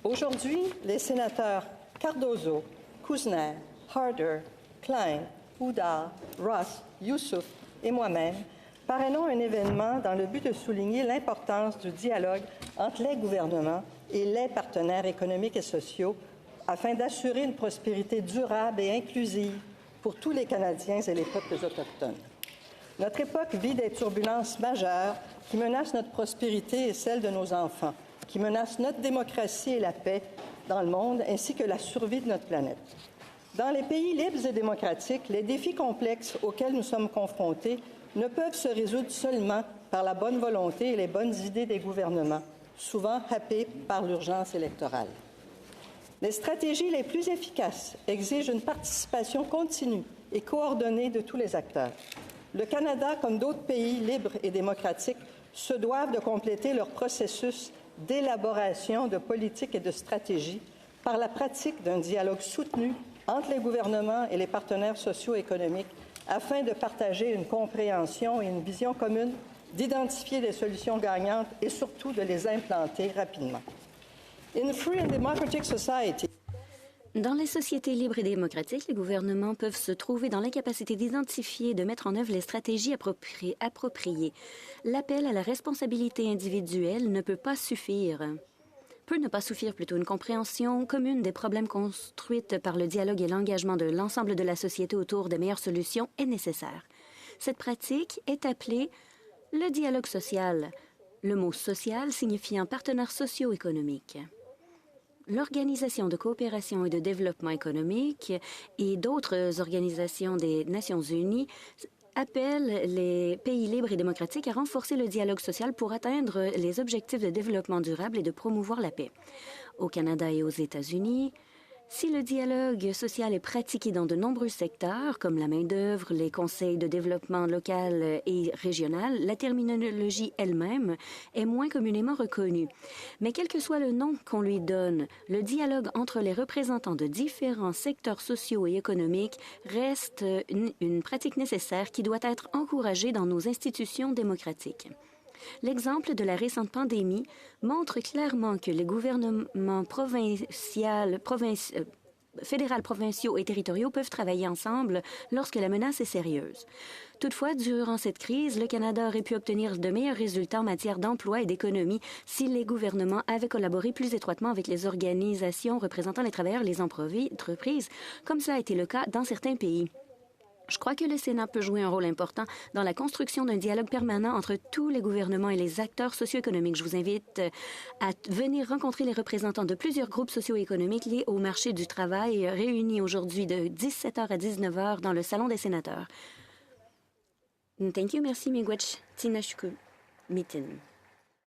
Aujourd'hui, les sénateurs Cardozo, Kuzner, Harder, Klein, Udall, Ross, Youssouf et moi-même parrainons un événement dans le but de souligner l'importance du dialogue entre les gouvernements et les partenaires économiques et sociaux afin d'assurer une prospérité durable et inclusive pour tous les Canadiens et les peuples autochtones. Notre époque vit des turbulences majeures qui menacent notre prospérité et celle de nos enfants, qui menacent notre démocratie et la paix dans le monde, ainsi que la survie de notre planète. Dans les pays libres et démocratiques, les défis complexes auxquels nous sommes confrontés ne peuvent se résoudre seulement par la bonne volonté et les bonnes idées des gouvernements, souvent happés par l'urgence électorale. Les stratégies les plus efficaces exigent une participation continue et coordonnée de tous les acteurs. Le Canada, comme d'autres pays libres et démocratiques, se doivent de compléter leur processus d'élaboration de politiques et de stratégies par la pratique d'un dialogue soutenu entre les gouvernements et les partenaires socio-économiques afin de partager une compréhension et une vision commune, d'identifier des solutions gagnantes et surtout de les implanter rapidement. In a free and democratic society, dans les sociétés libres et démocratiques, les gouvernements peuvent se trouver dans l'incapacité d'identifier et de mettre en œuvre les stratégies appropriées. L'appel à la responsabilité individuelle ne peut ne pas suffire plutôt. Une compréhension commune des problèmes construites par le dialogue et l'engagement de l'ensemble de la société autour des meilleures solutions est nécessaire. Cette pratique est appelée le dialogue social, le mot « social » signifiant partenaire socio-économique. L'Organisation de coopération et de développement économique et d'autres organisations des Nations unies appellent les pays libres et démocratiques à renforcer le dialogue social pour atteindre les objectifs de développement durable et de promouvoir la paix. Au Canada et aux États-Unis, si le dialogue social est pratiqué dans de nombreux secteurs, comme la main-d'œuvre, les conseils de développement local et régional, la terminologie elle-même est moins communément reconnue. Mais quel que soit le nom qu'on lui donne, le dialogue entre les représentants de différents secteurs sociaux et économiques reste une pratique nécessaire qui doit être encouragée dans nos institutions démocratiques. L'exemple de la récente pandémie montre clairement que les gouvernements fédéraux, provinciaux et territoriaux peuvent travailler ensemble lorsque la menace est sérieuse. Toutefois, durant cette crise, le Canada aurait pu obtenir de meilleurs résultats en matière d'emploi et d'économie si les gouvernements avaient collaboré plus étroitement avec les organisations représentant les travailleurs et les entreprises, comme cela a été le cas dans certains pays. Je crois que le Sénat peut jouer un rôle important dans la construction d'un dialogue permanent entre tous les gouvernements et les acteurs socio-économiques. Je vous invite à venir rencontrer les représentants de plusieurs groupes socio-économiques liés au marché du travail réunis aujourd'hui de 17h à 19h dans le Salon des sénateurs. Thank you, merci, miigwech, tinashku, mitin.